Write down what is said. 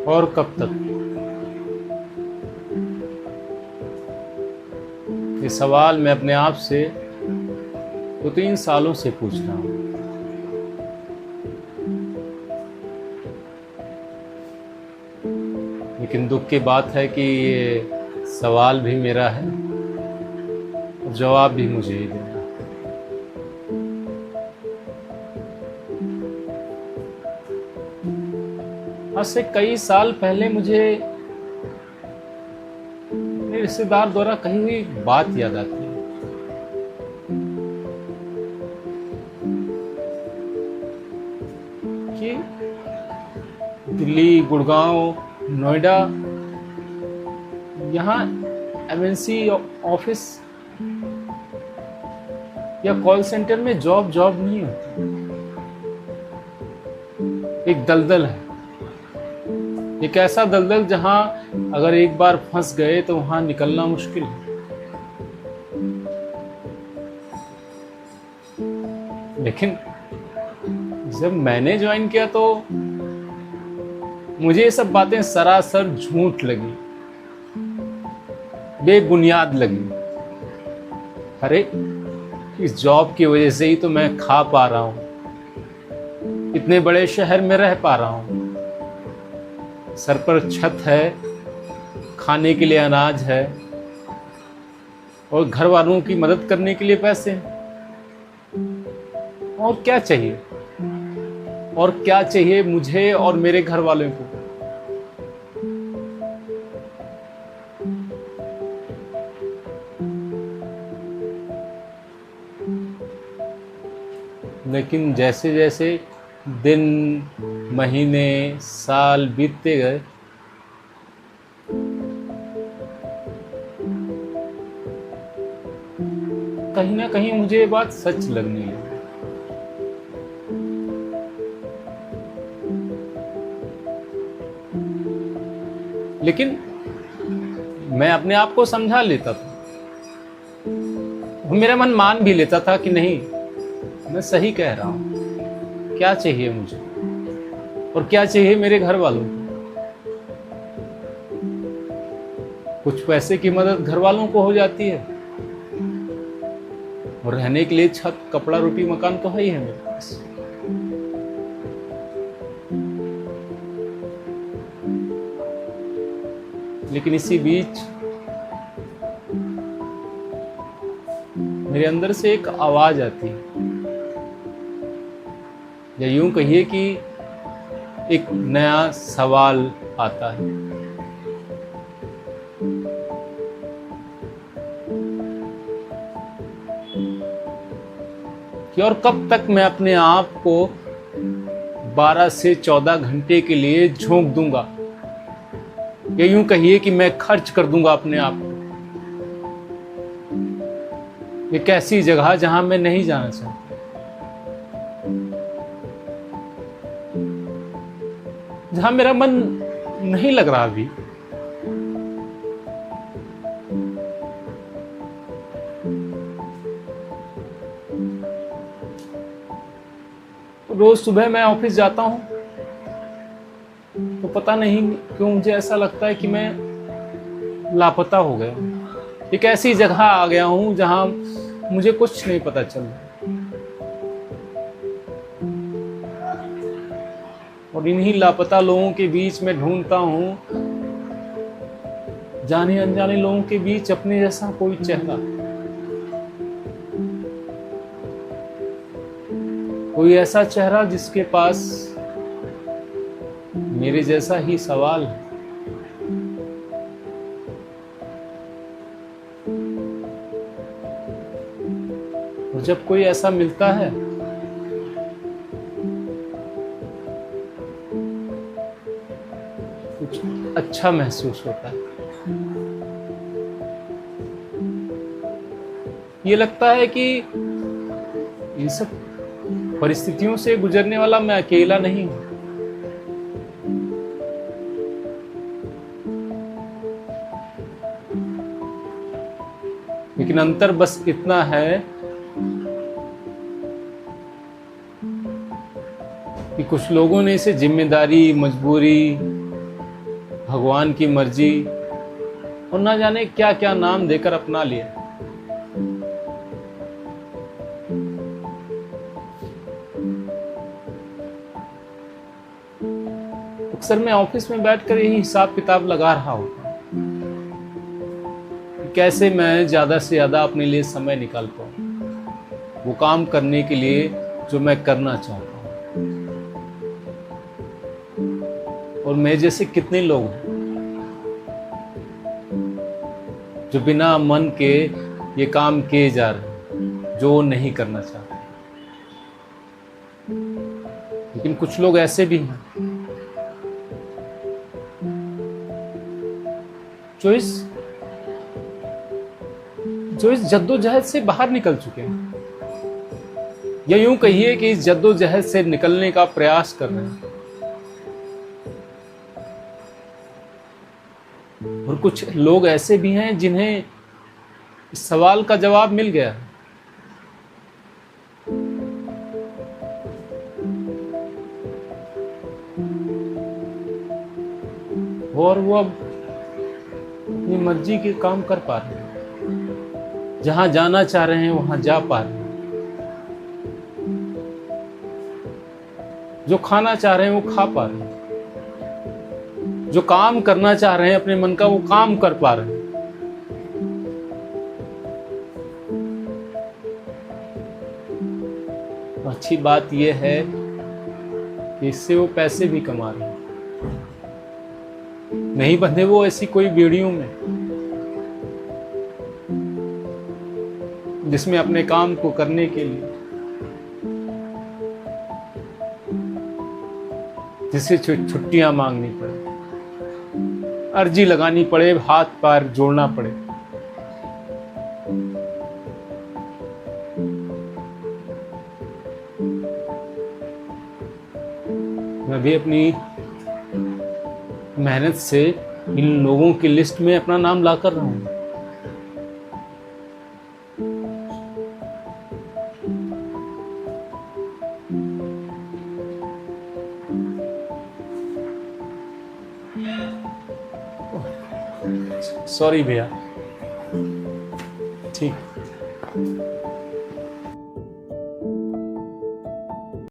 और कब तक? ये सवाल मैं अपने आप से 2-3 सालों से पूछ रहा हूँ। लेकिन दुख की बात है कि ये सवाल भी मेरा है और जवाब भी मुझे ही देना है। आज से कई साल पहले मुझे अपने रिश्तेदार द्वारा कही हुई बात याद आती है कि दिल्ली, गुड़गांव, नोएडा, यहाँ एमएनसी ऑफिस या कॉल सेंटर में जॉब नहीं होती। एक दलदल है, एक ऐसा दलदल जहां अगर एक बार फंस गए तो वहां निकलना मुश्किल है। लेकिन जब मैंने ज्वाइन किया तो मुझे ये सब बातें सरासर झूठ लगी, बेबुनियाद लगी। अरे इस जॉब की वजह से ही तो मैं खा पा रहा हूं, इतने बड़े शहर में रह पा रहा हूं, सर पर छत है, खाने के लिए अनाज है और घर वालों की मदद करने के लिए पैसे हैं। और क्या चाहिए? और क्या चाहिए मुझे और मेरे घर वालों को? लेकिन जैसे जैसे दिन, महीने, साल बीतते गए, कहीं ना कहीं मुझे ये बात सच लगने लगी। लेकिन मैं अपने आप को समझा लेता था, मेरा मन मान भी लेता था कि नहीं, मैं सही कह रहा हूं। क्या चाहिए मुझे और क्या चाहिए मेरे घर वालों को? कुछ पैसे की मदद घर वालों को हो जाती है और रहने के लिए छत, कपड़ा, रोटी, मकान तो है ही है मेरे पास। लेकिन इसी बीच मेरे अंदर से एक आवाज आती है, या यूं कहिए कि एक नया सवाल आता है कि और कब तक मैं अपने आप को 12 से 14 घंटे के लिए झोंक दूंगा, या यूं कहिए कि मैं खर्च कर दूंगा अपने आप को एक ऐसी जगह जहां मैं नहीं जाना चाहता, जहां मेरा मन नहीं लग रहा अभी। रोज सुबह मैं ऑफिस जाता हूं तो पता नहीं क्यों मुझे ऐसा लगता है कि मैं लापता हो गया, एक ऐसी जगह आ गया हूं जहां मुझे कुछ नहीं पता चल रहा। और इन्हीं लापता लोगों के बीच में ढूंढता हूं, जाने अनजाने लोगों के बीच अपने जैसा कोई चेहरा, कोई ऐसा चेहरा जिसके पास मेरे जैसा ही सवाल है। और जब कोई ऐसा मिलता है कुछ अच्छा महसूस होता है। ये लगता है कि इन सब परिस्थितियों से गुजरने वाला मैं अकेला नहीं हूं। लेकिन अंतर बस इतना है कि कुछ लोगों ने इसे जिम्मेदारी, मजबूरी, भगवान की मर्जी और ना जाने क्या क्या नाम देकर अपना लिया। अक्सर मैं ऑफिस में बैठकर यही हिसाब किताब लगा रहा होता कि कैसे मैं ज्यादा से ज्यादा अपने लिए समय निकाल पाऊं, वो काम करने के लिए जो मैं करना चाहता हूं। और मैं जैसे कितने लोग हैं जो बिना मन के ये काम किए जा रहे हैं जो वो नहीं करना चाहते। लेकिन कुछ लोग ऐसे भी हैं जो इस जद्दोजहद से बाहर निकल चुके हैं, या यूं कहिए कि इस जद्दोजहद से निकलने का प्रयास कर रहे हैं। और कुछ लोग ऐसे भी हैं जिन्हें इस सवाल का जवाब मिल गया है। और वो अब अपनी मर्जी के काम कर पा रहे हैं, जहां जाना चाह रहे हैं वहां जा पा रहे हैं, जो खाना चाह रहे हैं वो खा पा रहे हैं, जो काम करना चाह रहे हैं अपने मन का वो काम कर पा रहे हैं। अच्छी बात यह है कि इससे वो पैसे भी कमा रहे हैं, नहीं बंधे वो ऐसी कोई बेड़ियों में जिसमें अपने काम को करने के लिए जिसे छुट्टियां मांगनी पड़े, अर्जी लगानी पड़े, हाथ पैर जोड़ना पड़े। मैं भी अपनी मेहनत से इन लोगों की लिस्ट में अपना नाम ला कर रहा हूं। सॉरी भैया, ठीक।